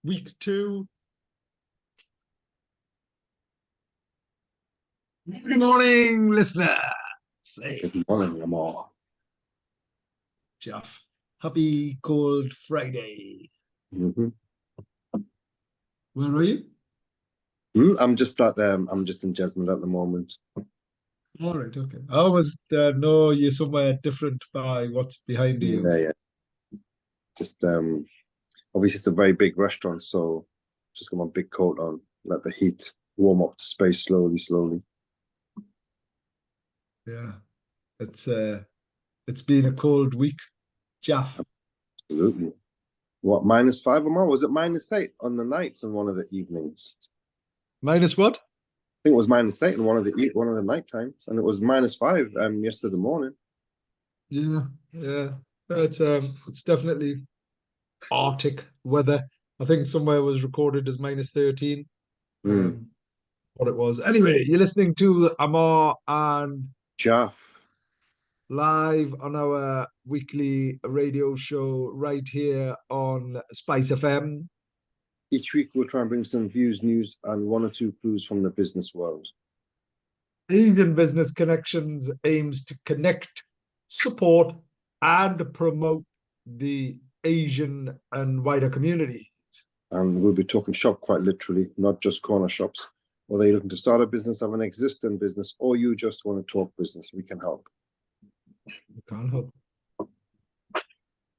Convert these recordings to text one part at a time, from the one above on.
Week two. Good morning, listeners. Hey, Good morning, Ammar. Jeff. Happy cold Friday. Mm-hmm. Where are you? I'm just in Jesmond at the moment. All right, okay. I always know you're somewhere different by what's behind you. Yeah. Just obviously it's a very big restaurant, so just got my big coat on, let the heat warm up the space slowly. Yeah, it's been a cold week, Jeff. Absolutely. What, -5, Ammar? Was it -8 on the nights and one of the evenings? Minus what? I think it was -8 in one of the night times, and it was -5 yesterday morning. Yeah. It's definitely Arctic weather. I think somewhere was recorded as -13. Mm. Um, what it was. Anyway, you're listening to Ammar and Jalf. live on our weekly radio show right here on Spice FM. Each week we'll try and bring some views, news, and one or two clues from the business world. Asian Business Connections aims to connect, support, and promote the Asian and wider community. And we'll be talking shop quite literally, not just corner shops. Whether you're looking to start a business, have an existing business, or you just want to talk business, we can help. We can't help.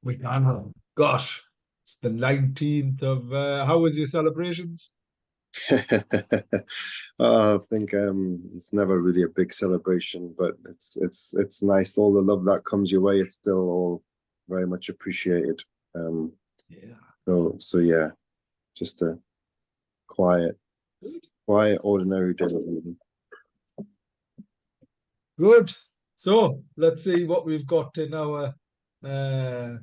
We can't help. Gosh, it's the 19th of, how was your celebrations? I think it's never really a big celebration, but it's nice. All the love that comes your way, it's still all very much appreciated. Yeah. So yeah, just a quiet, ordinary day. Good. So let's see what we've got in our uh,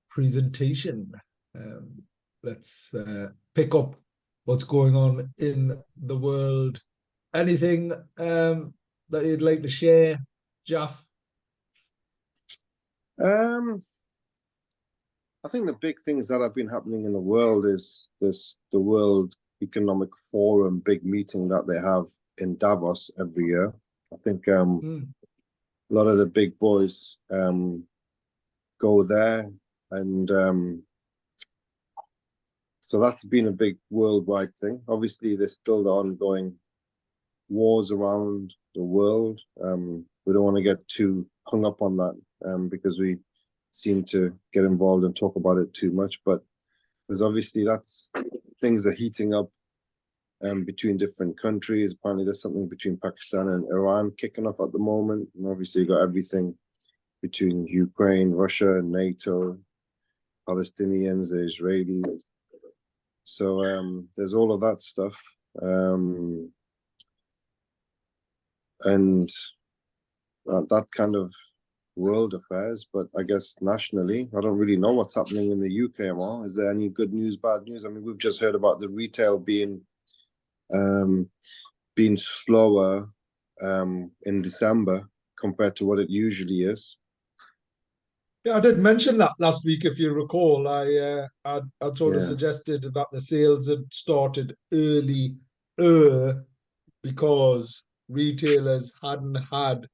presentation. Let's pick up what's going on in the world. Anything that you'd like to share, Jeff? I think the big things that have been happening in the world is the World Economic Forum big meeting that they have in Davos every year. I think a lot of the big boys go there, and so that's been a big worldwide thing. Obviously, there's still the ongoing wars around the world. We don't want to get too hung up on that because we seem to get involved and talk about it too much. But there's obviously things are heating up between different countries. Apparently, there's something between Pakistan and Iran kicking off at the moment. And obviously, you got everything between Ukraine, Russia, NATO, Palestinians, the Israelis. So there's all of that stuff. And that kind of world affairs, but I guess nationally, I don't really know what's happening in the UK, Ammar. Is there any good news, bad news? I mean, we've just heard about the retail being slower in December compared to what it usually is. Yeah, I did mention that last week, if you recall. I'd sort of Yeah. suggested that the sales had started early because retailers hadn't had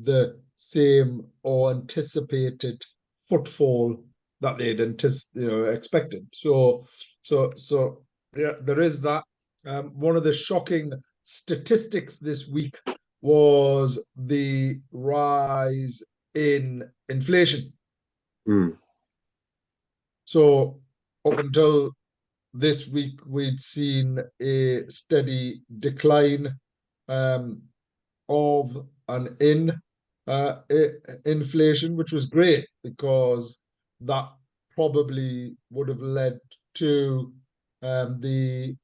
the same or anticipated footfall that they'd expected. So yeah, there is that. One of the shocking statistics this week was the rise in inflation. So up until this week, we'd seen a steady decline of and in inflation, which was great because that probably would have led to a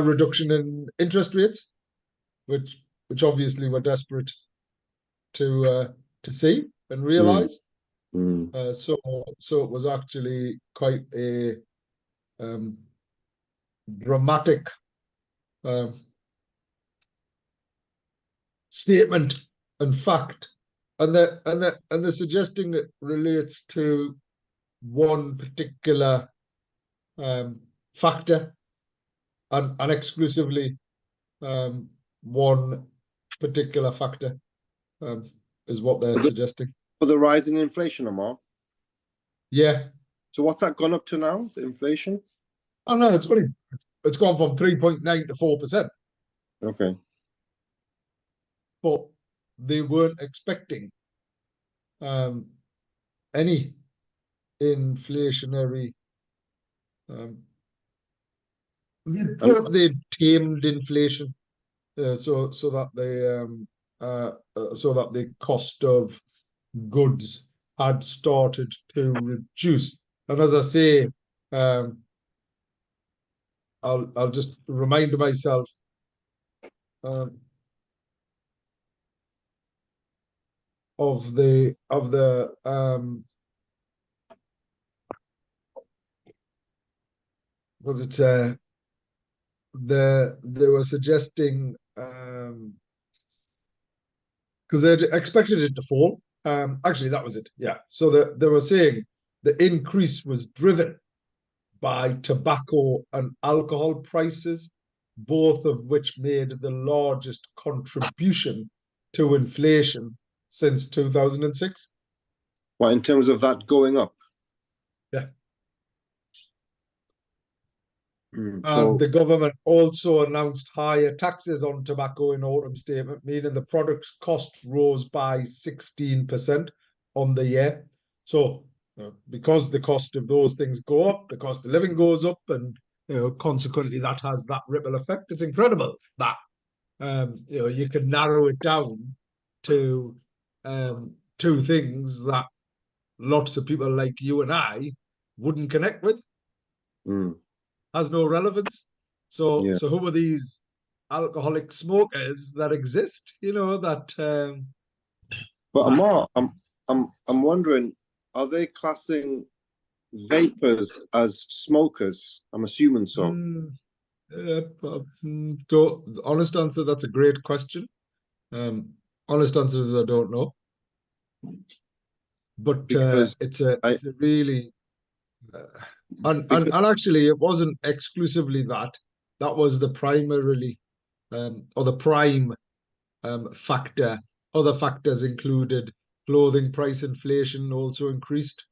reduction in interest rates, which obviously we're desperate to see and realize. So it was actually quite a dramatic statement and fact and they're suggesting it relates to one particular um, factor and exclusively um, one particular factor um, is what they're For the, suggesting. for the rise in inflation, Ammar. Yeah, So what's that gone up to now? The inflation? I know it's funny. It's gone from 3.9 to 4%, Okay. but they weren't expecting um, any inflationary. Um, they And thought they tamed inflation, so that so that the cost of goods had started to reduce. And as I say, um, I'll just remind myself um, of the was it they were suggesting because they expected it to fall. Actually, that was it. Yeah. So they were saying the increase was driven by tobacco and alcohol prices, both of which made the largest contribution to inflation since 2006. what in terms of that going up? Yeah. So The government also announced higher taxes on tobacco in autumn statement, meaning the product's cost rose by 16% on the year. So, because the cost of those things go up, the cost of living goes up, and consequently that has that ripple effect. It's incredible that you can narrow it down to two things that lots of people like you and I wouldn't connect with, mm, has no relevance. So, yeah. so who are these alcoholic smokers that exist? That But that Ammar, I'm wondering, are they classing vapors as smokers? I'm assuming so. mm, honest answer. That's a great question. Um, honest answer is I don't know, but Because I it's a really uh, because and actually it wasn't exclusively that. That was the primarily or the prime factor. Other factors included clothing price inflation also increased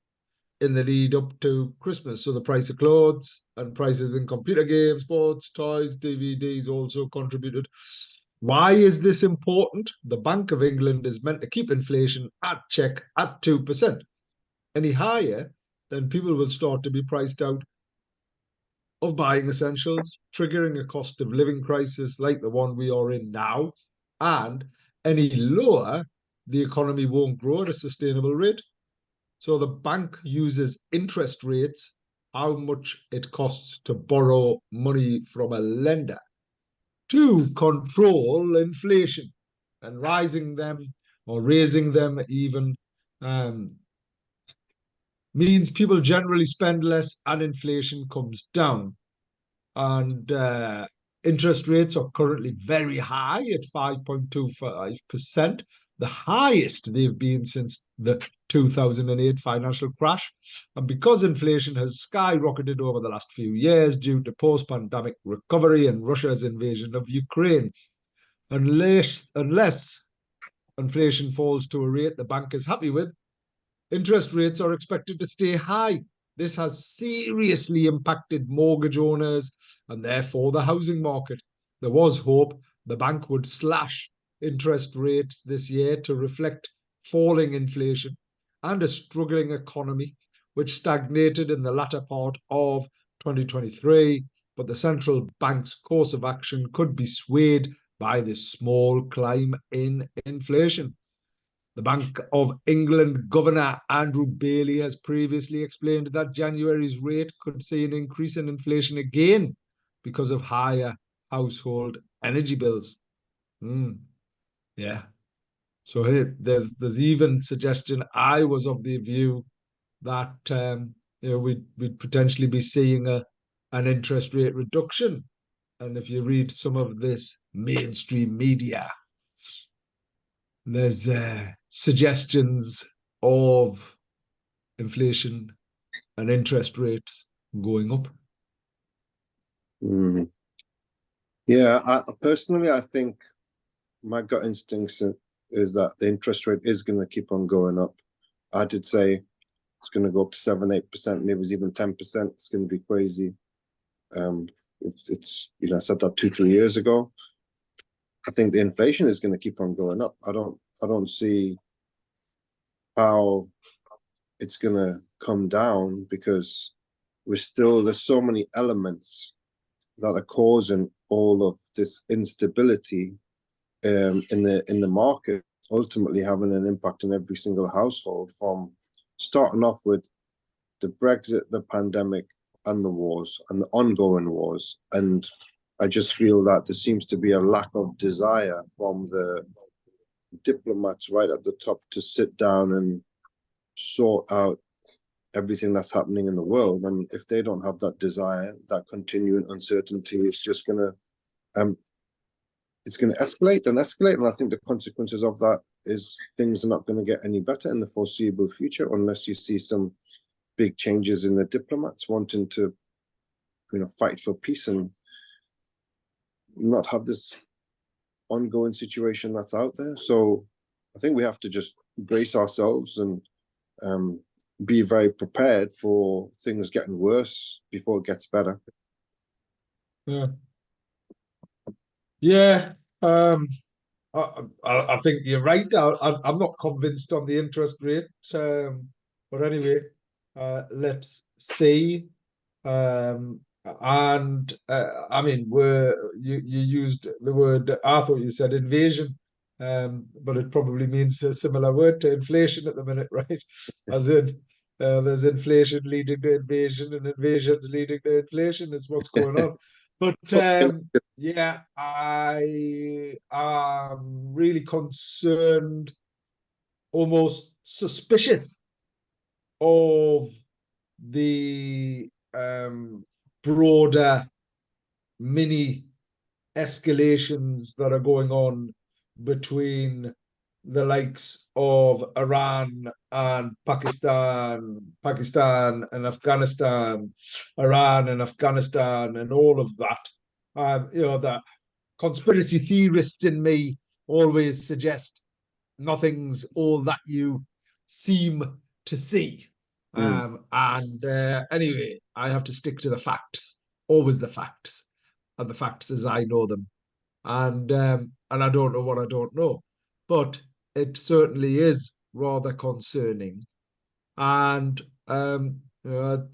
in the lead up to Christmas. So the price of clothes and prices in computer games, sports, toys, DVDs also contributed. Why is this important? The Bank of England is meant to keep inflation at check at 2%. Any higher, then people will start to be priced out of buying essentials, triggering a cost of living crisis like the one we are in now. And any lower, the economy won't grow at a sustainable rate. So the bank uses interest rates, how much it costs to borrow money from a lender, to control inflation, and rising them or raising them even um, means people generally spend less and inflation comes down. And interest rates are currently very high at 5.25%, the highest they've been since the 2008 financial crash. And because inflation has skyrocketed over the last few years due to post-pandemic recovery and Russia's invasion of Ukraine, unless inflation falls to a rate the bank is happy with, interest rates are expected to stay high. This has seriously impacted mortgage owners and therefore the housing market. There was hope the bank would slash interest rates this year to reflect falling inflation and a struggling economy, which stagnated in the latter part of 2023. But the central bank's course of action could be swayed by this small climb in inflation. The Bank of England Governor Andrew Bailey has previously explained that January's rate could see an increase in inflation again because of higher household energy bills. Mm, yeah. So here, there's even suggestion. I was of the view that we'd potentially be seeing an interest rate reduction. And if you read some of this mainstream media, there's suggestions of inflation and interest rates going up. Mm. Yeah, personally, I think my gut instinct is that the interest rate is going to keep on going up. I did say it's going to go up to 7, 8%, maybe it's even 10%. It's going to be crazy. If it's, I said that 2, 3 years ago. I think the inflation is going to keep on going up. I don't see how it's going to come down, because there's so many elements that are causing all of this instability in the market, ultimately having an impact on every single household, from starting off with the Brexit, the pandemic, and the wars, and the ongoing wars. And I just feel that there seems to be a lack of desire from the diplomats right at the top to sit down and sort out everything that's happening in the world. And if they don't have that desire, that continuing uncertainty is just gonna it's going to escalate and escalate. And I think the consequences of that is things are not going to get any better in the foreseeable future, unless you see some big changes in the diplomats wanting to, fight for peace and not have this ongoing situation that's out there. So I think we have to just brace ourselves and be very prepared for things getting worse before it gets better. Yeah. Yeah, I think you're right. I'm not convinced on the interest rate, but anyway, let's see. And I mean, you used the word? I thought you said invasion, but it probably means a similar word to inflation at the minute, right? As in, there's inflation leading to invasion, and invasions leading to inflation is what's going on. But yeah, I am really concerned, almost suspicious of the broader mini escalations that are going on between the likes of Iran and Pakistan and Afghanistan, Iran and Afghanistan, and all of that. The conspiracy theorists in me always suggest nothing's all that you seem to see. And anyway, I have to stick to the facts, always the facts, and the facts as I know them. And I don't know what I don't know, but it certainly is rather concerning. And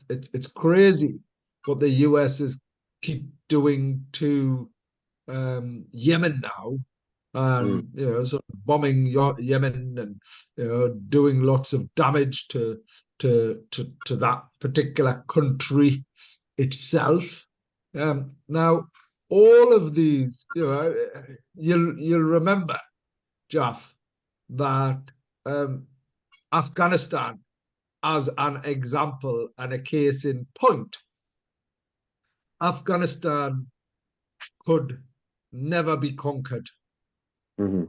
it's crazy what the US is keep doing to Yemen now, and sort of bombing Yemen, and doing lots of damage to that particular country itself. Now, all of these, you'll remember, Jalf, that Afghanistan, as an example and a case in point, Afghanistan could never be conquered. Mm-hmm.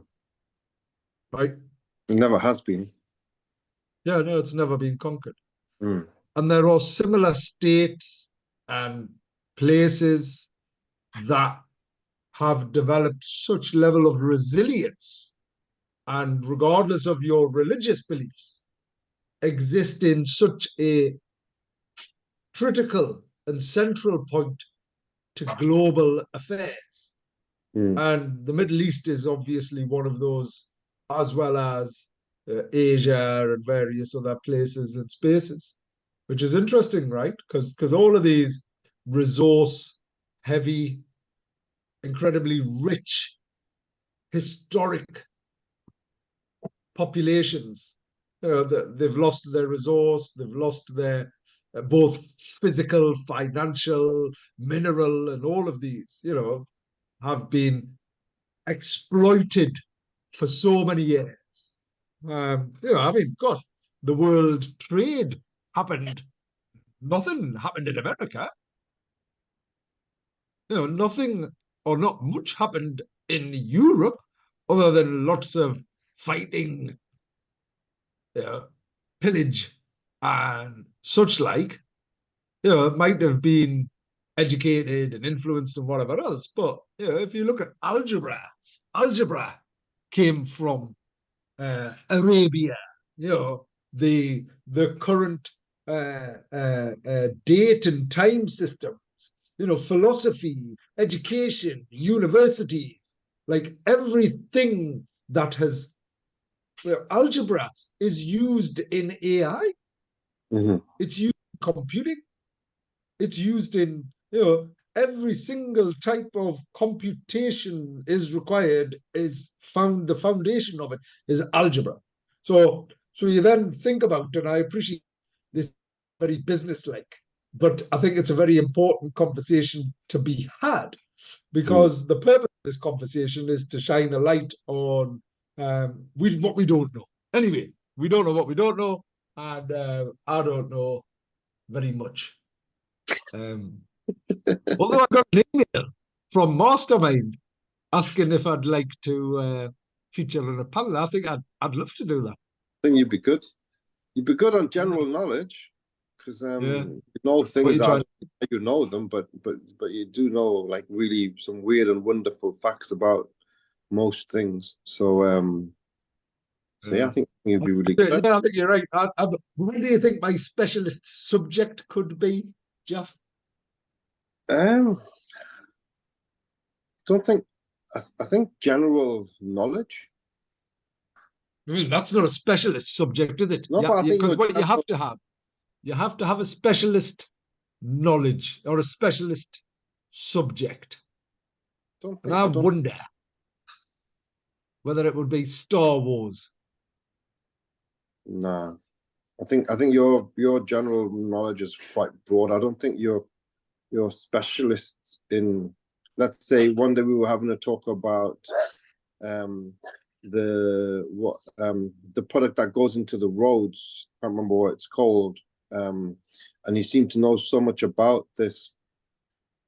Right? It never has been. Yeah, no, it's never been conquered. Mm. And there are similar states and places that have developed such level of resilience, and regardless of your religious beliefs, exist in such a critical and central point to global affairs. And the Middle East is obviously one of those, as well as Asia and various other places and spaces, which is interesting, right? Because all of these resource heavy, incredibly rich, historic populations, they've lost their resource, they've lost their both physical, financial, mineral, and all of these, have been exploited for so many years. I mean, God, the world trade happened. Nothing happened in America. Nothing or not much happened in Europe, other than lots of fighting pillage and such like, might have been educated and influenced and whatever else. But if you look at algebra came from Arabia. The current date and time systems. Philosophy, education, universities, like everything that has algebra is used in AI. Mm-hmm. It's used in computing. It's used in every single type of computation is required is found the foundation of it is algebra. So you then think about, and I appreciate this very businesslike, but I think it's a very important conversation to be had because the purpose of this conversation is to shine a light on what we don't know. Anyway, we don't know what we don't know, and I don't know very much. Although I got an email from Mastermind asking if I'd like to feature in a panel, I think I'd love to do that. I think you'd be good. You'd be good on general knowledge because you know things that you know them, but you do know like really some weird and wonderful facts about most things. So yeah, I think you'd be really good. Yeah, I think you're right. What do you think my specialist subject could be, Jeff? Don't think. I think general knowledge. I mean, that's not a specialist subject, is it? No, but I think because what you have to have a specialist knowledge or a specialist subject. Don't And think. I wonder whether it would be Star Wars. Nah, I think your general knowledge is quite broad. I don't think you're specialists in. Let's say one day we were having a talk about the product that goes into the roads. I can't remember what it's called. And you seem to know so much about this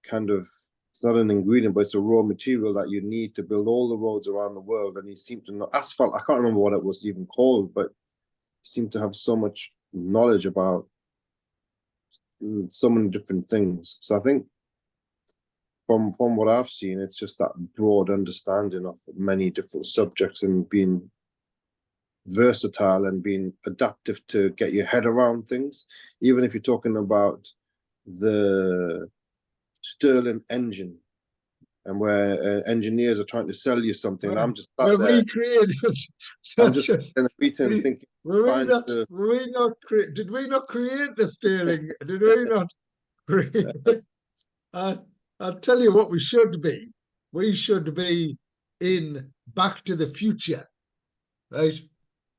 kind of, it's not an ingredient, but it's a raw material that you need to build all the roads around the world. And you seem to know asphalt. I can't remember what it was even called, but you seem to have so much knowledge about so many different things. So I think from what I've seen, it's just that broad understanding of many different subjects and being versatile and being adaptive to get your head around things. Even if you're talking about the Stirling engine and where engineers are trying to sell you something, and I'm just sat there. I'm just in a meeting thinking. Did we not create the Stirling? Did we not create? I'll tell you what we should be. We should be in Back to the Future, right?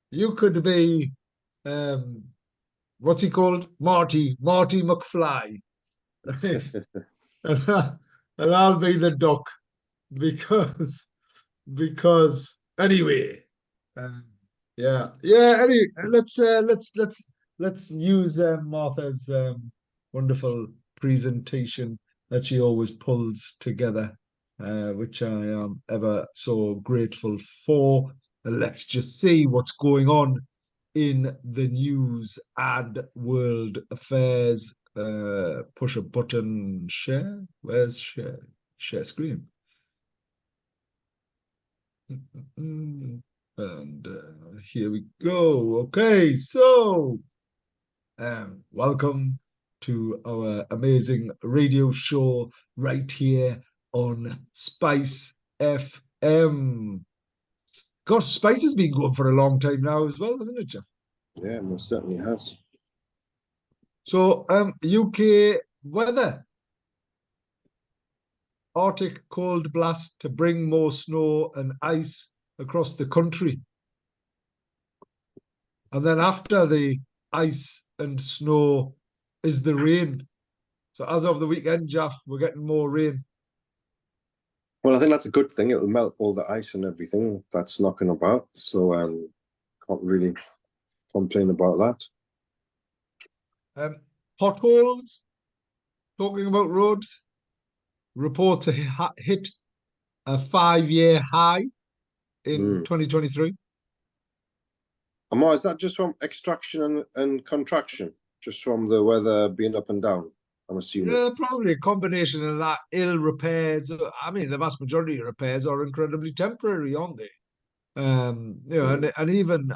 You could be, what's he called? Marty McFly, right? and I'll be the duck because anyway, yeah. Anyway, let's use Martha's wonderful presentation that she always pulls together, which I am ever so grateful for. Let's just see what's going on in the news and world affairs. Push a button, share. Where's share? Share screen. And here we go. Okay, so welcome to our amazing radio show right here on Spice FM. Gosh, Spice has been going for a long time now as well, hasn't it, Jeff? Yeah, most certainly has. So, UK weather. Arctic cold blast to bring more snow and ice across the country. And then after the ice and snow is the rain. So as of the weekend, Jeff, we're getting more rain. Well, I think that's a good thing. It'll melt all the ice and everything that's knocking about. So can't really complain about that. Potholes, talking about roads, report to hit a 5-year high in 2023. Ammar, is that just from extraction and contraction? Just from the weather being up and down, I'm assuming. Yeah, probably a combination of that, ill repairs. I mean, the vast majority of repairs are incredibly temporary, aren't they? And even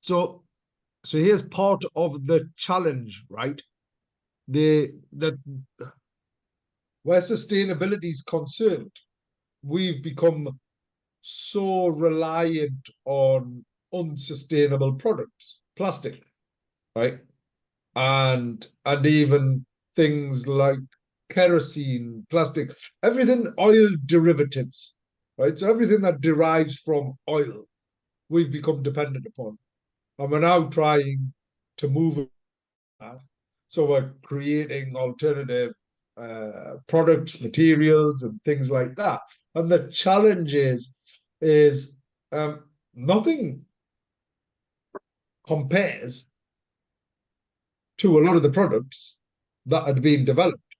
so, so here's part of the challenge, right? That where sustainability is concerned, we've become so reliant on unsustainable products, plastic, right? And even things like kerosene, plastic, everything oil derivatives, right? So everything that derives from oil, we've become dependent upon. And we're now trying to move that. So we're creating alternative products, materials, and things like that. And the challenge is nothing compares to a lot of the products that had been developed.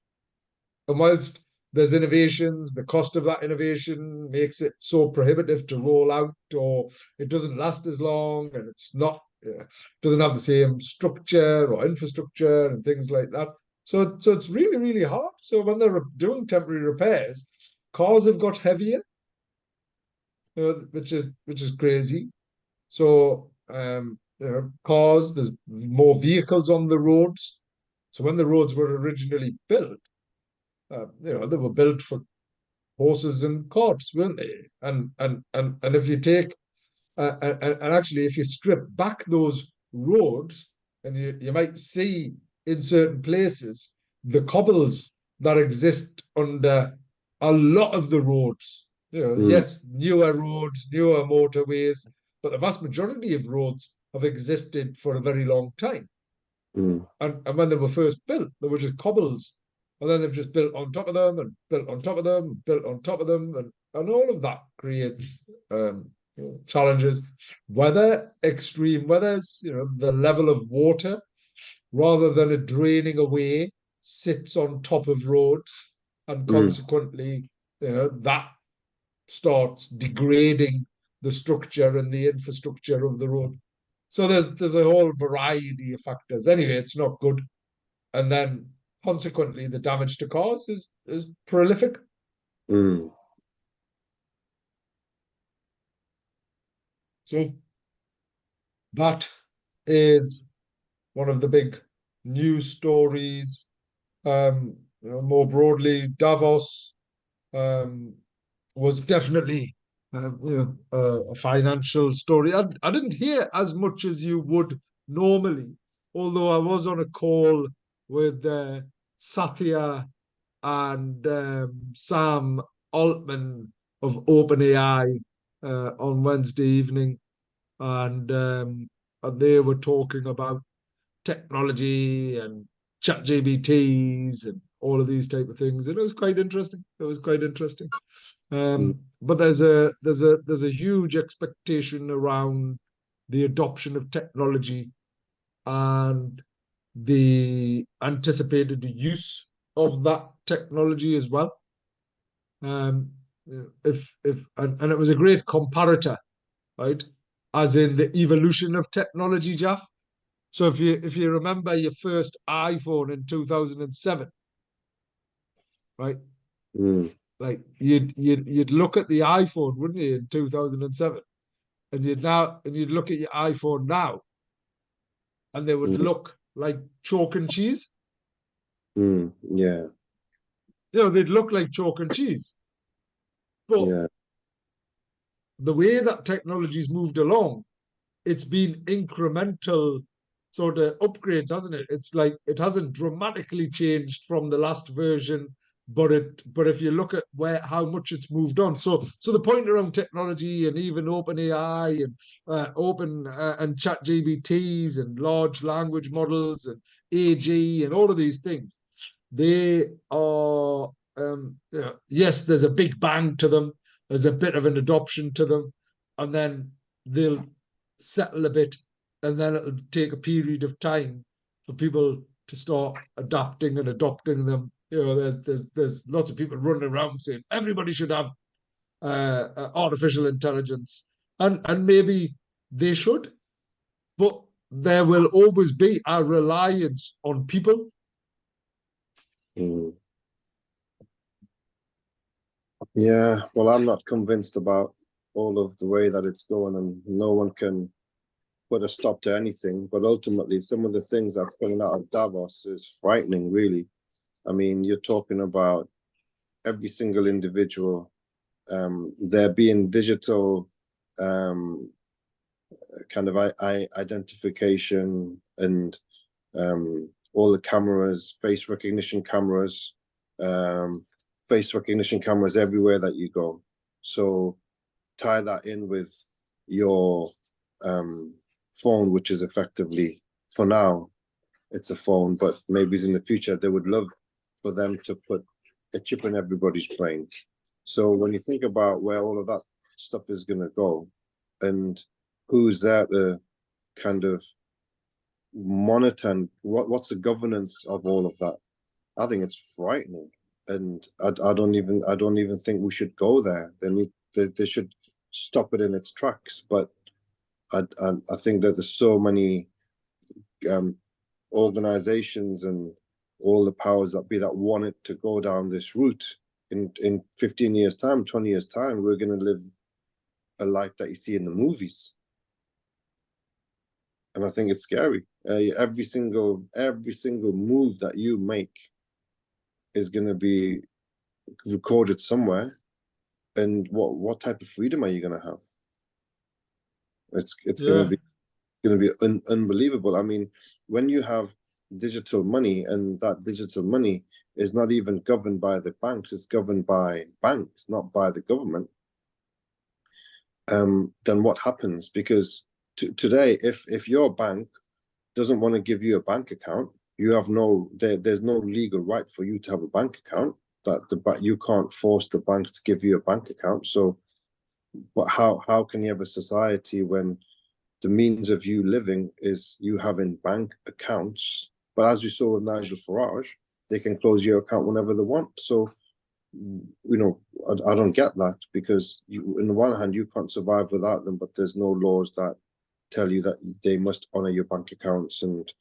And whilst there's innovations, the cost of that innovation makes it so prohibitive to roll out, or it doesn't last as long, and it's not doesn't have the same structure or infrastructure and things like that. So it's really really hard. So when they're doing temporary repairs, cars have got heavier, which is crazy. So cars, there's more vehicles on the roads. So when the roads were originally built, they were built for horses and carts, weren't they? And if you take and actually if you strip back those roads, and you might see in certain places the cobbles that exist under a lot of the roads. Yes, newer roads, newer motorways, but the vast majority of roads have existed for a very long time. And when they were first built, they were just cobbles. And then they've just built on top of them and built on top of them and built on top of them. And all of that creates challenges. Weather, extreme weathers, the level of water, rather than it draining away, sits on top of roads. And consequently, that starts degrading the structure and the infrastructure of the road. So there's a whole variety of factors. Anyway, it's not good. And then consequently the damage to cars is prolific. So that is one of the big news stories. More broadly, Davos um, was definitely a financial story. I didn't hear as much as you would normally, although I was on a call with Satya and Sam Altman of OpenAI on Wednesday evening, and they were talking about technology and chat GBTs and all of these type of things, and it was quite interesting. It was quite interesting. But there's a huge expectation around the adoption of technology and the anticipated use of that technology as well. If and it was a great comparator, right? As in the evolution of technology, Jeff. So if you remember your first iPhone in 2007, right? Like you'd look at the iPhone, wouldn't you, in 2007, and you'd look at your iPhone now, and they would look like chalk and cheese. Yeah. They'd look like chalk and cheese. But the way that technology's moved along, it's been incremental sort of upgrades, hasn't it? It's like it hasn't dramatically changed from the last version, but if you look at how much it's moved on. So the point around technology and even OpenAI and open and chat GBTs and large language models and AG and all of these things, they are yes, there's a big bang to them, there's a bit of an adoption to them, and then they'll settle a bit, and then it'll take a period of time for people to start adapting and adopting them. There's lots of people running around saying everybody should have artificial intelligence, and maybe they should, but there will always be a reliance on people. Mm. Yeah, well, I'm not convinced about all of the way that it's going, and no one can put a stop to anything. But ultimately, some of the things that's coming out of Davos is frightening, really. I mean, you're talking about every single individual, there being digital kind of identification and all the cameras, um, face recognition cameras everywhere that you go. So tie that in with your phone, which is effectively, for now, it's a phone, but maybe in the future they would love for them to put a chip in everybody's brain. So when you think about where all of that stuff is going to go, and who's there to kind of monitor, and what's the governance of all of that, I think it's frightening. And I don't even think we should go there. They should stop it in its tracks. But I think that there's so many um, organizations and all the powers that be that want it to go down this route. In 15 years time, 20 years time, we're going to live a life that you see in the movies, and I think it's scary. Every single move that you make is going to be recorded somewhere, and what type of freedom are you going to have? It's Yeah, going to be unbelievable. I mean, when you have digital money, and that digital money is not even governed by the banks, it's governed by banks, not by the government. Then what happens? Because today, if your bank doesn't want to give you a bank account, you have there's no legal right for you to have a bank account. You can't force the banks to give you a bank account. So, but how can you have a society when the means of you living is you having bank accounts? But as we saw with Nigel Farage, they can close your account whenever they want. So, I don't get that, because on the one hand, you can't survive without them, but there's no laws that tell you that they must honor your bank accounts and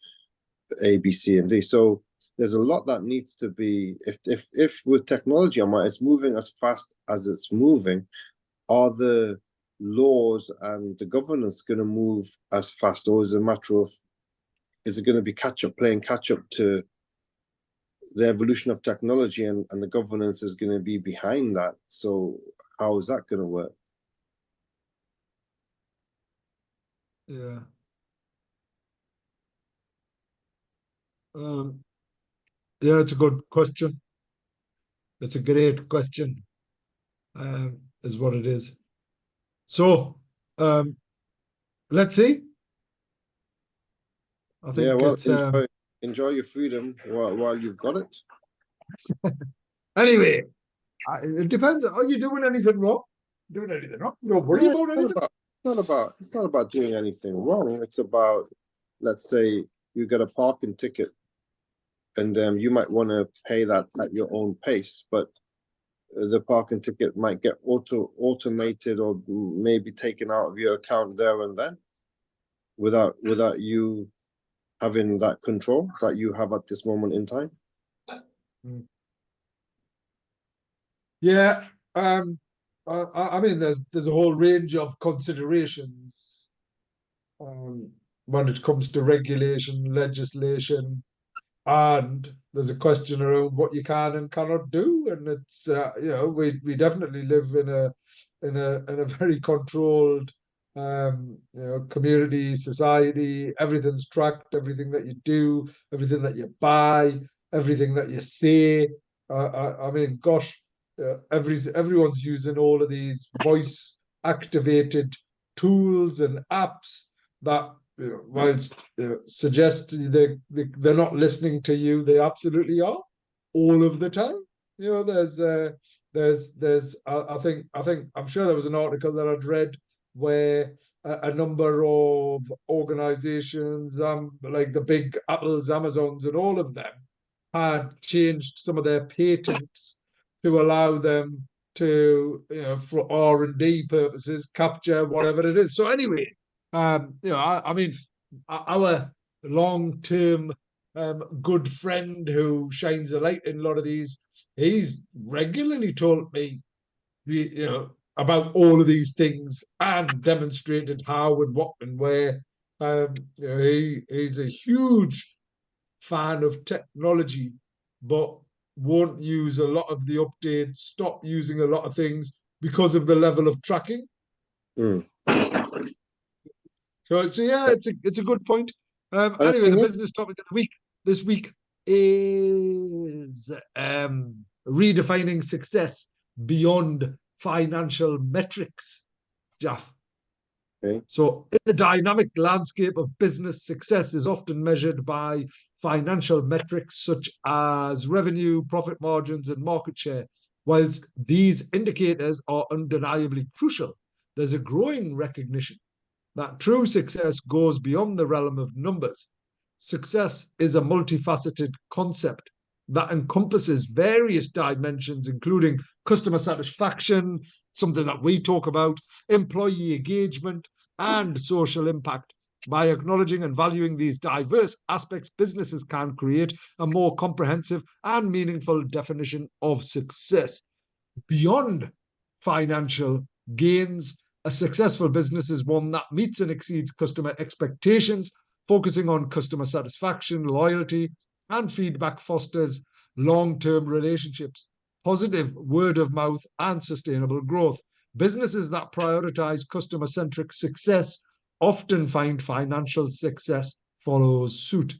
A, B, C, and D. So there's a lot that needs to be, if with technology, it's moving as fast as it's moving, are the laws and the governance going to move as fast, or is it a matter of, is it going to be playing catch up to the evolution of technology, and the governance is going to be behind that? So how is that going to work? yeah. Um, yeah, it's a good question. It's a great question, is what it is. So, let's see. I Yeah, think well, it's enjoy your freedom while you've got it. anyway. It depends. Are you doing anything wrong? Doing anything wrong? Don't worry Yeah, about anything. it's not about doing anything wrong. It's about, let's say you get a parking ticket, and you might want to pay that at your own pace, but the parking ticket might get automated, or maybe taken out of your account there and then, without you having that control that you have at this moment in time. Mm. Yeah. I mean, there's a whole range of considerations when it comes to regulation, legislation, and there's a question around what you can and cannot do. And it's we definitely live in a very controlled community, society. Everything's tracked, everything that you do, everything that you buy, everything that you say. I mean, gosh, everyone's using all of these voice activated tools and apps that, whilst suggest they're not listening to you, they absolutely are all of the time. I think I'm sure there was an article that I'd read where a number of organizations, like the big Apples, Amazons, and all of them had changed some of their patents to allow them to, for R&D purposes, capture whatever it is. So anyway, I mean, our long-term good friend who shines a light in a lot of these, he's regularly told me, about all of these things and demonstrated how and what and where. He's a huge fan of technology, but won't use a lot of the updates, stop using a lot of things because of the level of tracking. Mm. So yeah, it's a good point. Anyway, the business topic of the week this week is redefining success beyond financial metrics, Jeff. Okay. So, in the dynamic landscape of business, success is often measured by financial metrics such as revenue, profit margins, and market share. Whilst these indicators are undeniably crucial, there's a growing recognition that true success goes beyond the realm of numbers. Success is a multifaceted concept that encompasses various dimensions, including customer satisfaction, something that we talk about, employee engagement, and social impact. By acknowledging and valuing these diverse aspects, businesses can create a more comprehensive and meaningful definition of success. Beyond financial gains, a successful business is one that meets and exceeds customer expectations, focusing on customer satisfaction, loyalty, and feedback fosters long-term relationships, positive word of mouth, and sustainable growth. Businesses that prioritize customer-centric success often find financial success follows suit.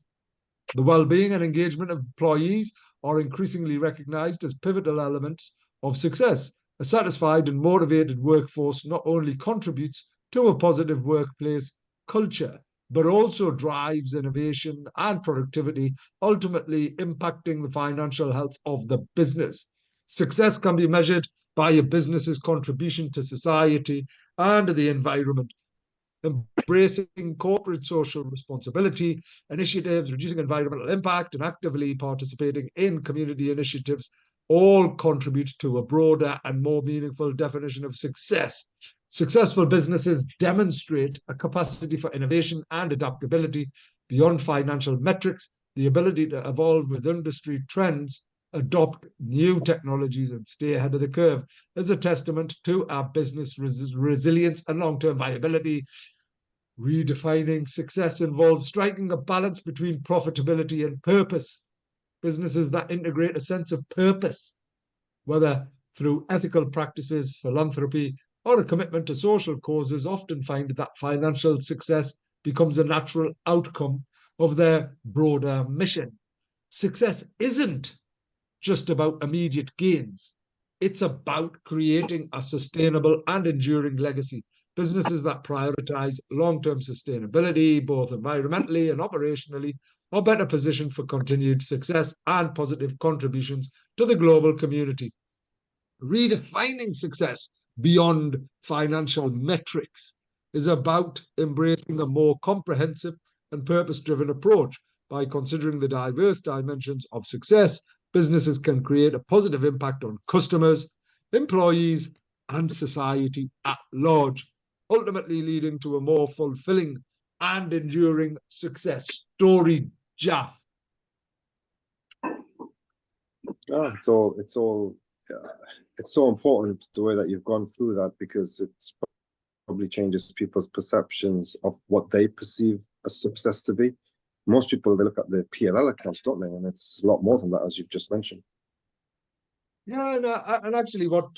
The well-being and engagement of employees are increasingly recognized as pivotal elements of success. A satisfied and motivated workforce not only contributes to a positive workplace culture, but also drives innovation and productivity, ultimately impacting the financial health of the business. Success can be measured by a business's contribution to society and the environment, embracing corporate social responsibility initiatives, reducing environmental impact, and actively participating in community initiatives all contribute to a broader and more meaningful definition of success. Successful businesses demonstrate a capacity for innovation and adaptability beyond financial metrics, the ability to evolve with industry trends, adopt new technologies, and stay ahead of the curve is a testament to our business resilience and long-term viability. Redefining success involves striking a balance between profitability and purpose. Businesses that integrate a sense of purpose, whether through ethical practices, philanthropy, or a commitment to social causes, often find that financial success becomes a natural outcome of their broader mission. Success isn't just about immediate gains. It's about creating a sustainable and enduring legacy. Businesses that prioritize long-term sustainability, both environmentally and operationally, are better positioned for continued success and positive contributions to the global community. Redefining success beyond financial metrics is about embracing a more comprehensive and purpose-driven approach. By considering the diverse dimensions of success, businesses can create a positive impact on customers, employees, and society at large, ultimately leading to a more fulfilling and enduring success story. Jaff. It's so important the way that you've gone through that, because it's probably changes people's perceptions of what they perceive as success to be. Most people, they look at the P&L accounts, don't they? And it's a lot more than that, as you've just mentioned. Yeah, and actually what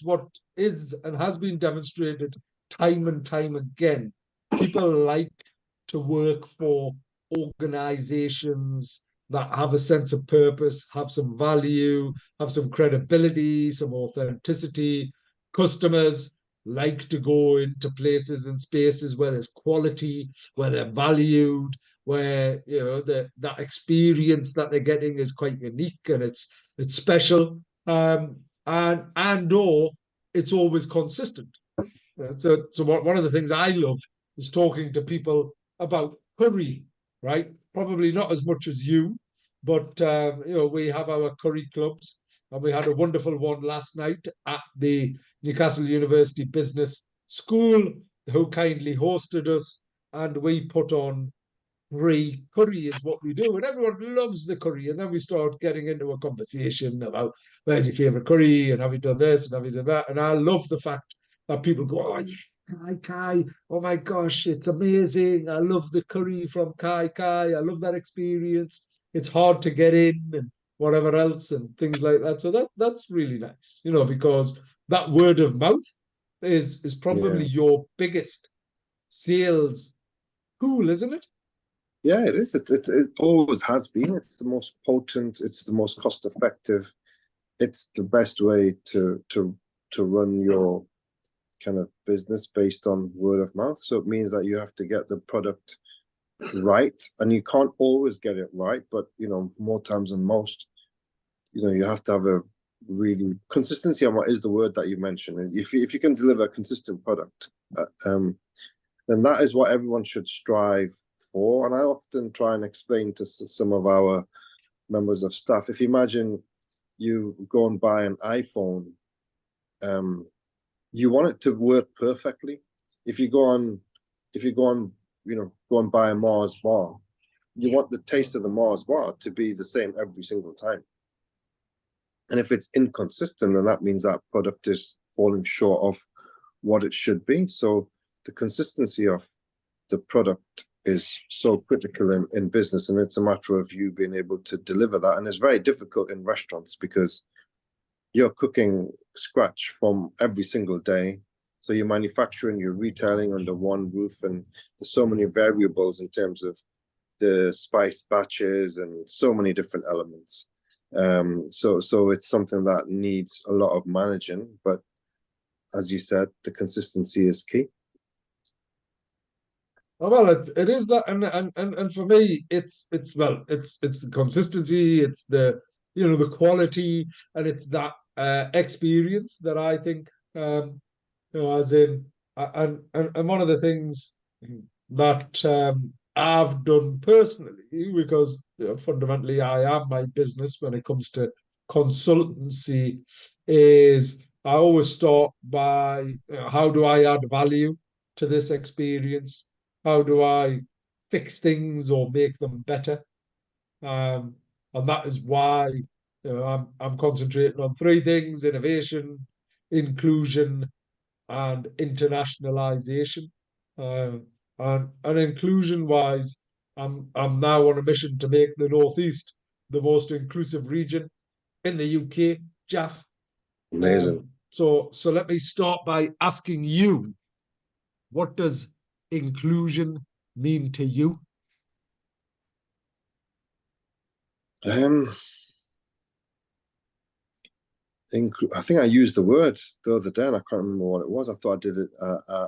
is and has been demonstrated time and time again, people like to work for organizations that have a sense of purpose, have some value, have some credibility, some authenticity. Customers like to go into places and spaces where there's quality, where they're valued, where that experience that they're getting is quite unique and it's special. And or it's always consistent. So one of the things I love is talking to people about curry, right? Probably not as much as you, but we have our curry clubs, and we had a wonderful one last night at the Newcastle University Business School, who kindly hosted us, and we put on free curry is what we do, and everyone loves the curry. And then we start getting into a conversation about where's your favorite curry and have you done this and have you done that. And I love the fact that people go, oh yeah, Kai Kai, oh my gosh, it's amazing. I love the curry from Kai Kai. I love that experience. It's hard to get in and whatever else and things like that. So that's really nice, because that word of mouth is probably Yeah. your biggest sales tool, isn't it? Yeah, it is. It always has been. It's the most potent. It's the most cost effective. It's the best way to run your kind of business based on word of mouth. So it means that you have to get the product right, and you can't always get it right, but more times than most, you have to have a really consistency on what is the word that you mentioned. If you can deliver a consistent product, then that is what everyone should strive for. And I often try and explain to some of our members of staff, if you imagine you go and buy an iPhone, you want it to work perfectly. If you go on, go and buy a Mars bar, you want the taste of the Mars bar to be the same every single time. And if it's inconsistent, then that means that product is falling short of what it should be. So the consistency of the product is so critical in business, and it's a matter of you being able to deliver that. And it's very difficult in restaurants because you're cooking scratch from every single day. So you're manufacturing, you're retailing under one roof, and there's so many variables in terms of the spice batches and so many different elements. So it's something that needs a lot of managing, but as you said, the consistency is key. Oh, well, it is that, and for me, it's well, it's the consistency, it's the quality, and it's that experience that I think, as in, and one of the things that I've done personally, because fundamentally I am my business when it comes to consultancy, is I always start by how do I add value to this experience? How do I fix things or make them better? Um, and that is why I'm concentrating on three things: innovation, inclusion, and internationalization. Uh, and inclusion wise, I'm now on a mission to make the Northeast the most inclusive region in the UK, Jeff. Amazing. So let me start by asking you, what does inclusion mean to you? Um, I think I used the word the other day, and I can't remember what it was. I thought I did it.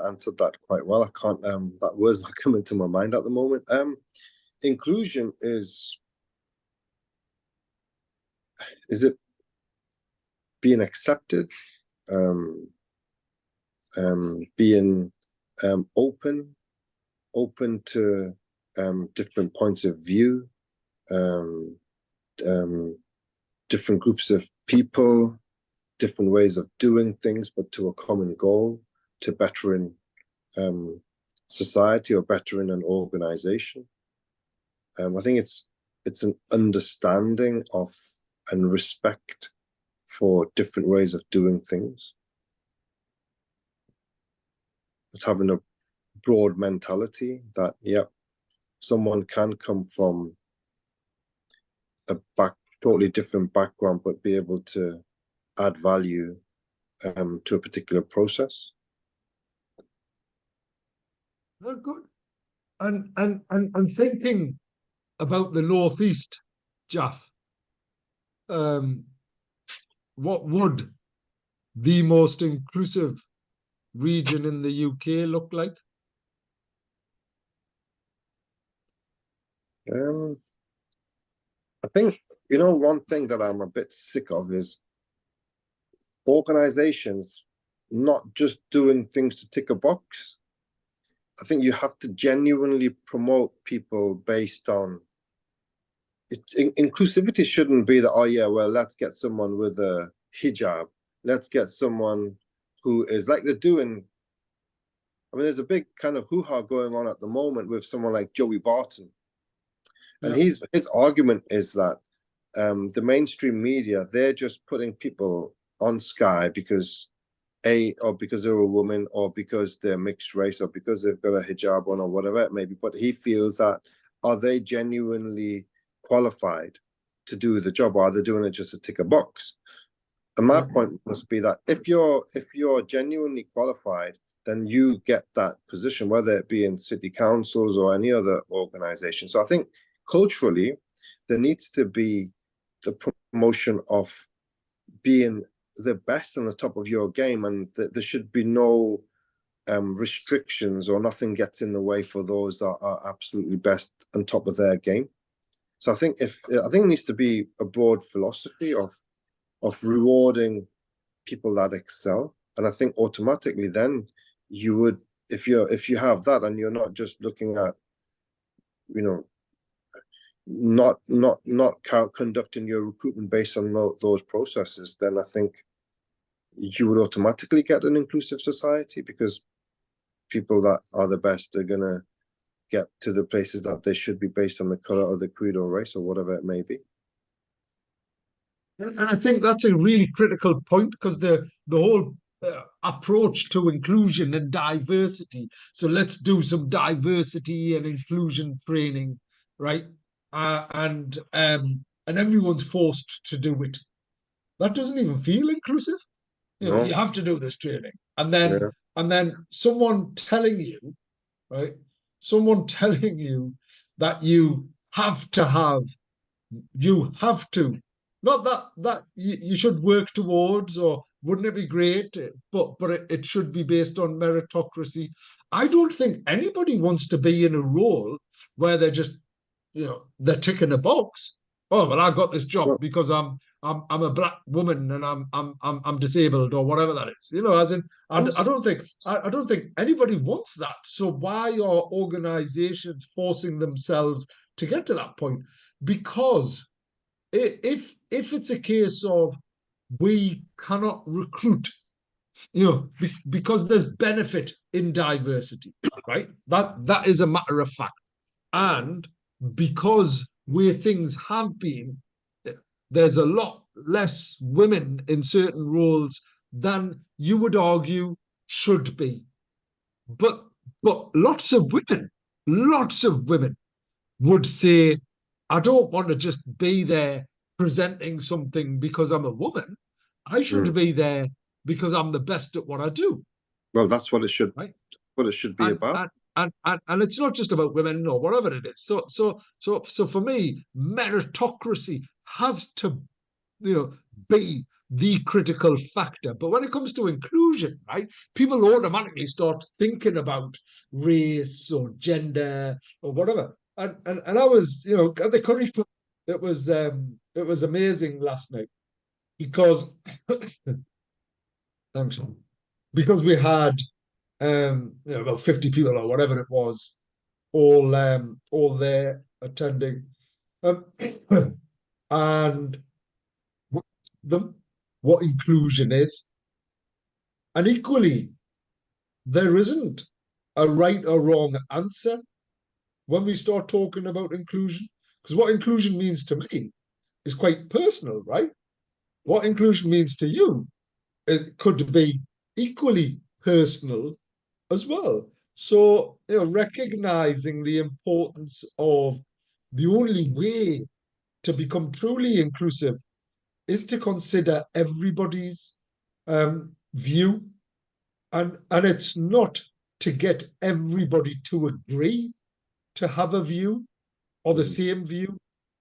Answered that quite well. I can't. That word's not coming to my mind at the moment. Inclusion is it being accepted, um, being open to different points of view, um, um, different groups of people, different ways of doing things, but to a common goal, to bettering society or bettering an organization. I think it's an understanding of and respect for different ways of doing things. It's having a broad mentality that, yeah, someone can come from a totally different background, but be able to add value to a particular process. Oh, good. And thinking about the Northeast, Jeff, um, what would the most inclusive region in the UK look like? I think, one thing that I'm a bit sick of is organizations not just doing things to tick a box. I think you have to genuinely promote people based on inclusivity. Shouldn't be that, oh yeah, well, let's get someone with a hijab, let's get someone who is like they're doing. I mean, there's a big kind of hoo-ha going on at the moment with someone like Joey Barton, And Yeah. his argument is that the mainstream media, they're just putting people on Sky because or because they're a woman, or because they're mixed race, or because they've got a hijab on, or whatever it may be. But he feels that, are they genuinely qualified to do the job, or are they doing it just to tick a box? And my point must be that if you're genuinely qualified, then you get that position, whether it be in city councils or any other organization. So I think culturally, there needs to be the promotion of being the best and the top of your game, and there should be no restrictions, or nothing gets in the way for those that are absolutely best and top of their game. So I think it needs to be a broad philosophy of rewarding people that excel, and I think automatically then you would, if you have that, and you're not just looking at, you know, not conducting your recruitment based on those processes, then I think you would automatically get an inclusive society, because people that are the best are gonna get to the places that they should be based on the color or the creed or race or whatever it may be. And I think that's a really critical point, because the whole approach to inclusion and diversity. So let's do some diversity and inclusion training, right? And everyone's forced to do it. That doesn't even feel inclusive. You know, No, you have to do this training, yeah, and then someone telling you, right? Someone telling you that you have to, not that you should work towards, or wouldn't it be great, but it should be based on meritocracy. I don't think anybody wants to be in a role where they're just, they're ticking a box. Oh well, I got this job well, because I'm a black woman and I'm disabled, or whatever that is. As in, I don't think anybody wants that. So why are organizations forcing themselves to get to that point? Because if it's a case of we cannot recruit, because there's benefit in diversity, right? That is a matter of fact. And because where things have been, there's a lot less women in certain roles than you would argue should be. But lots of women would say, I don't want to just be there presenting something because I'm a woman. I should mm. be there because I'm the best at what I do. Well, that's Right. what it should be and about. and and it's not just about women or whatever it is. So for me, meritocracy has to, be the critical factor. But when it comes to inclusion, right, people automatically start thinking about race or gender or whatever. And I was, at the curry club, it was amazing last night, because thanks, because we had about 50 people or whatever it was, all there attending, um, and them what inclusion is. And equally, there isn't a right or wrong answer when we start talking about inclusion, because what inclusion means to me is quite personal, right? What inclusion means to you, it could be equally personal as well. So, recognizing the importance of the only way to become truly inclusive is to consider everybody's view, and it's not to get everybody to agree to have a view or the Mm. same view,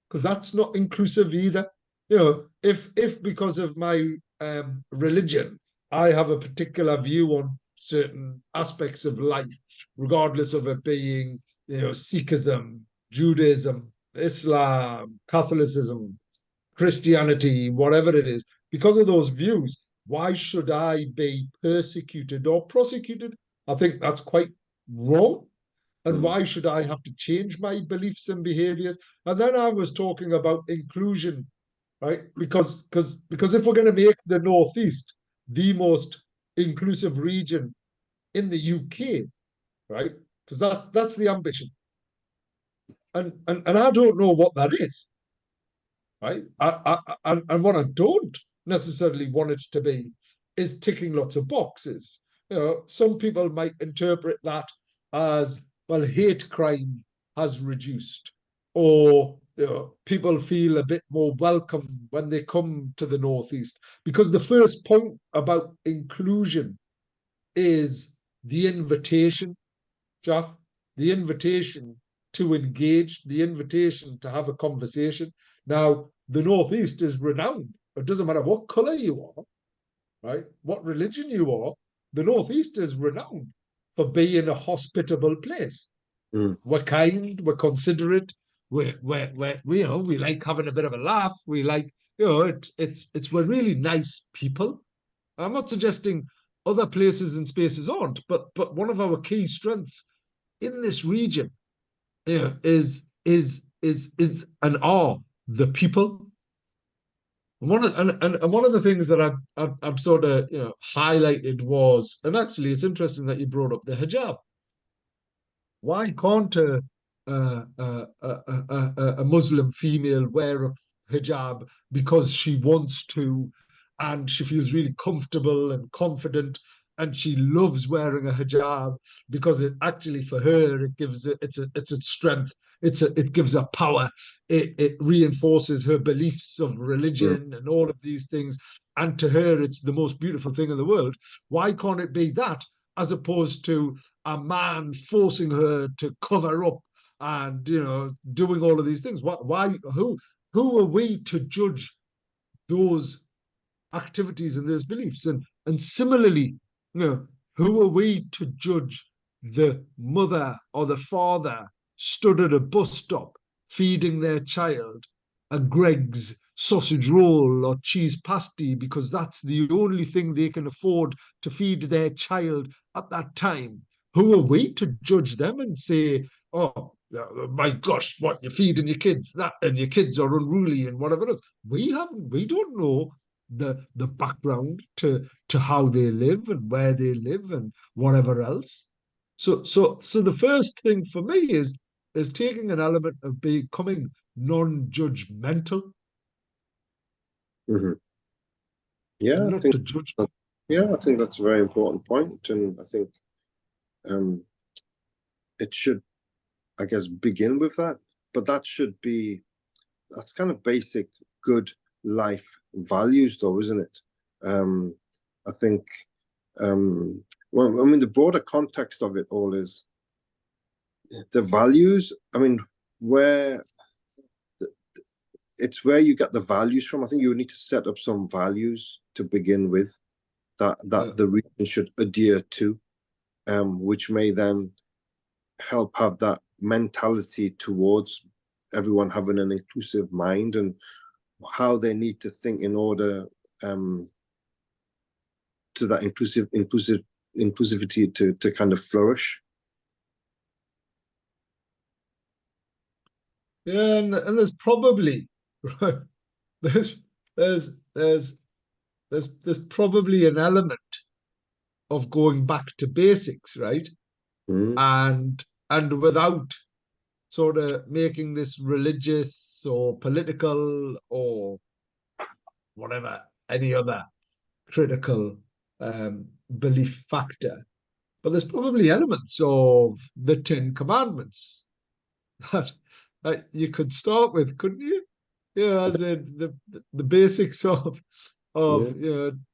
because that's not inclusive either. If because of my religion, I have a particular view on certain aspects of life, regardless of it being, Sikhism, Judaism, Islam, Catholicism, Christianity, whatever it is, because of those views, why should I be persecuted or prosecuted? I think that's quite wrong. And Mm. why should I have to change my beliefs and behaviors? And then I was talking about inclusion, right? Because if we're going to make the Northeast the most inclusive region in the UK, right? Because that's the ambition. and I don't know what that is, right? And what I don't necessarily want it to be is ticking lots of boxes. Some people might interpret that as, well, hate crime has reduced, or people feel a bit more welcome when they come to the Northeast. Because the first point about inclusion is the invitation, Jeff, the invitation to engage, the invitation to have a conversation. Now, the Northeast is renowned. It doesn't matter what color you are, right? What religion you are, the Northeast is renowned for being a hospitable place. Mm. We're kind, we're considerate, we like having a bit of a laugh. We like, we're really nice people. I'm not suggesting other places and spaces aren't, but one of our key strengths in this region, is and are the people. And one of the things that I've sort of highlighted was, and actually it's interesting that you brought up the hijab. Why can't a Muslim female wear a hijab because she wants to, and she feels really comfortable and confident, and she loves wearing a hijab because it actually, for her, it gives it's a strength. It gives her power. It reinforces her beliefs of Mm. religion and all of these things. And to her, it's the most beautiful thing in the world. Why can't it be that, as opposed to a man forcing her to cover up and doing all of these things? Why? Who are we to judge those activities and those beliefs? And similarly, who are we to judge the mother or the father stood at a bus stop feeding their child a Greg's sausage roll or cheese pasty because that's the only thing they can afford to feed their child at that time? Who are we to judge them and say, oh, my gosh, what you're feeding your kids that, and your kids are unruly and whatever else? We don't know the background to how they live and where they live and whatever else. So the first thing for me is taking an element of becoming non-judgmental, Hmm. Yeah, not to judge. I think that's a very important point, and I think um, it should, I guess, begin with that. But that's kind of basic good life values, though, isn't it? I think, well, I mean, the broader context of it all is the values. I mean, where it's where you get the values from. I think you need to set up some values to begin with that the region should adhere to, which may then help have that mentality towards everyone having an inclusive mind and how they need to think in order to that inclusivity to kind of flourish. Yeah, and there's probably right, there's there's there's there's probably an element of going back to basics, right? Mm. And without sort of making this religious or political or whatever any other critical belief factor. But there's probably elements of the Ten Commandments that, that you could start with, couldn't you? Yeah, as in the basics Yeah. of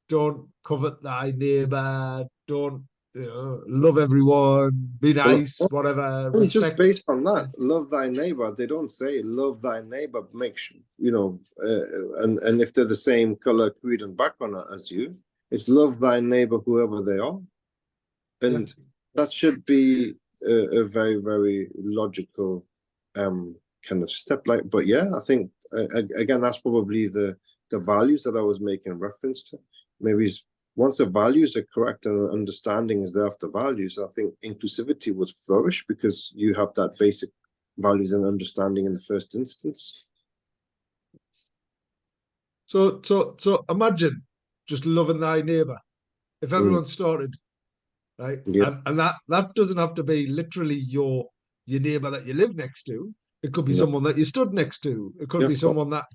don't covet thy neighbor, don't love everyone, be Well, nice, whatever, I mean, just respect. based on that, love thy neighbor. They don't say love thy neighbor. Make sure, and if they're the same color, creed, and background as you, it's love thy neighbor, whoever they are, Yeah. and that should be a very, very logical kind of step. Like, but yeah, I think again, that's probably the values that I was making reference to. Maybe once the values are correct and understanding is there after values, I think inclusivity would flourish because you have that basic values and understanding in the first instance. So imagine just loving thy neighbor. If Mm. everyone started, right, Yeah. and that doesn't have to be literally your neighbor that you live next to. It could be No. someone that you stood next to. It could Yeah, be of course. someone that,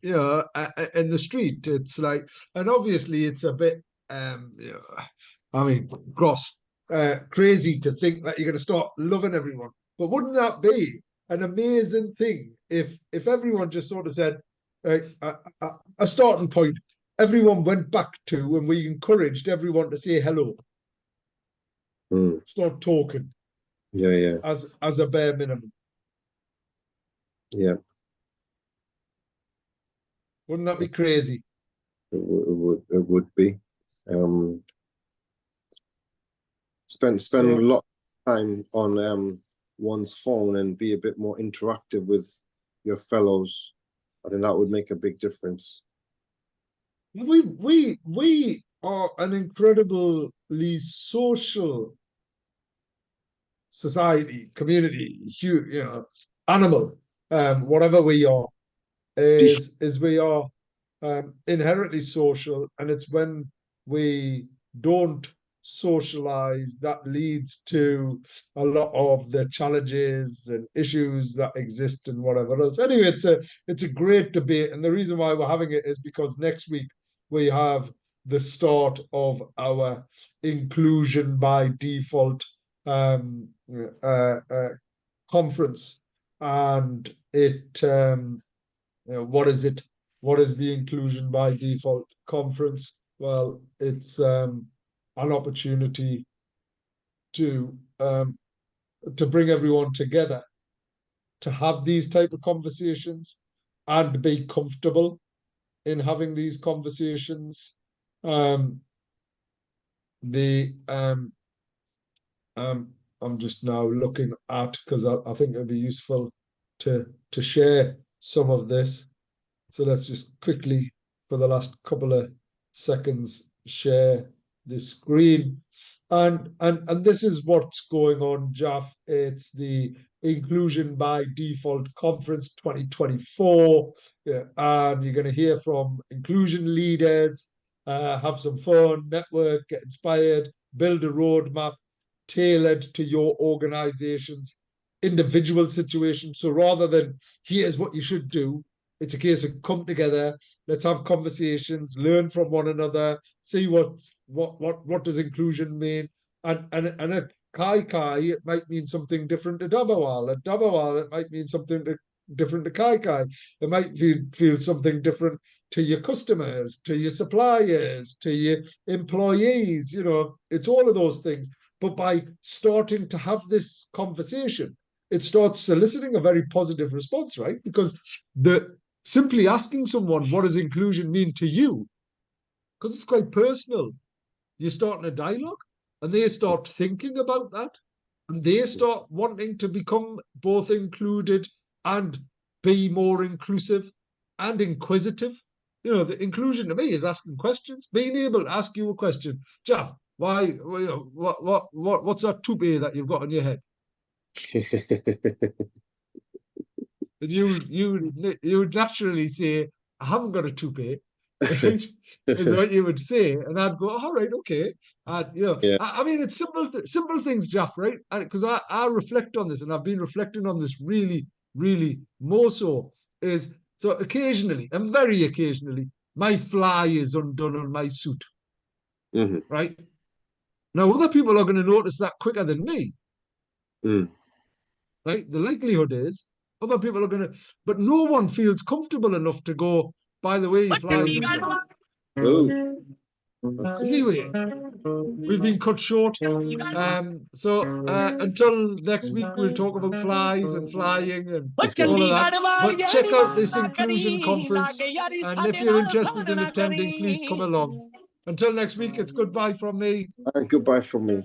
in the street. It's like, and obviously it's a bit, I mean, gross, crazy to think that you're going to start loving everyone. But wouldn't that be an amazing thing if everyone just sort of said, right, a starting point, everyone went back to, and we encouraged everyone to say hello, start talking Yeah. as a bare minimum. Yeah. Wouldn't that be crazy? It would be. Spend a So lot of time on one's phone and be a bit more interactive with your fellows. I think that would make a big difference. we are an incredibly social society, community, animal, whatever we are, is we are inherently social, and it's when we don't socialize that leads to a lot of the challenges and issues that exist and whatever else. Anyway, it's a great debate, and the reason why we're having it is because next week we have the start of our inclusion by default um, uh, uh, conference, and what is it? What is the inclusion by default conference? Well, it's an opportunity to um, to bring everyone together to have these type of conversations and be comfortable in having these conversations. Um, the um, I'm just now looking at, because I think it'd be useful to share some of this. So let's just quickly, for the last couple of seconds, share the screen. And this is what's going on, Jaff. It's the Inclusion by Default Conference 2024. Yeah, and you're going to hear from inclusion leaders, have some fun, network, get inspired, build a roadmap tailored to your organization's individual situation. So rather than here's what you should do, it's a case of come together, let's have conversations, learn from one another, see what does inclusion mean. And at Kai Kai, it might mean something different to Dabawal. At Dabawal, it might mean something different to Kai Kai. It might feel something different to your customers, to your suppliers, to your employees. It's all of those things. But by starting to have this conversation, it starts soliciting a very positive response, right? Because the simply asking someone, what does inclusion mean to you? Because it's quite personal. You're starting a dialogue, and they start thinking about that, and they start wanting to become both included and be more inclusive and inquisitive. The inclusion to me is asking questions, being able to ask you a question. Jeff, why, what's that toupee that you've got on your head? And you naturally say, I haven't got a toupee, right? Is what you would say, and I'd go, all right, okay. Yeah. I mean, it's simple things, Jeff, right? Because I reflect on this, and I've been reflecting on this really, really more so. Is so occasionally, and very occasionally, my fly is undone on my suit, right? Now, other people are going to notice that quicker than me, right? The likelihood is other people are going to, but no one feels comfortable enough to go, by the way, your flies undone. Oh, Anyway, we've been cut short. So until next week, we'll talk about flies and flying and all of that. But check out this inclusion conference. And if you're interested in attending, please come along. Until next week, it's goodbye from me. and goodbye from me.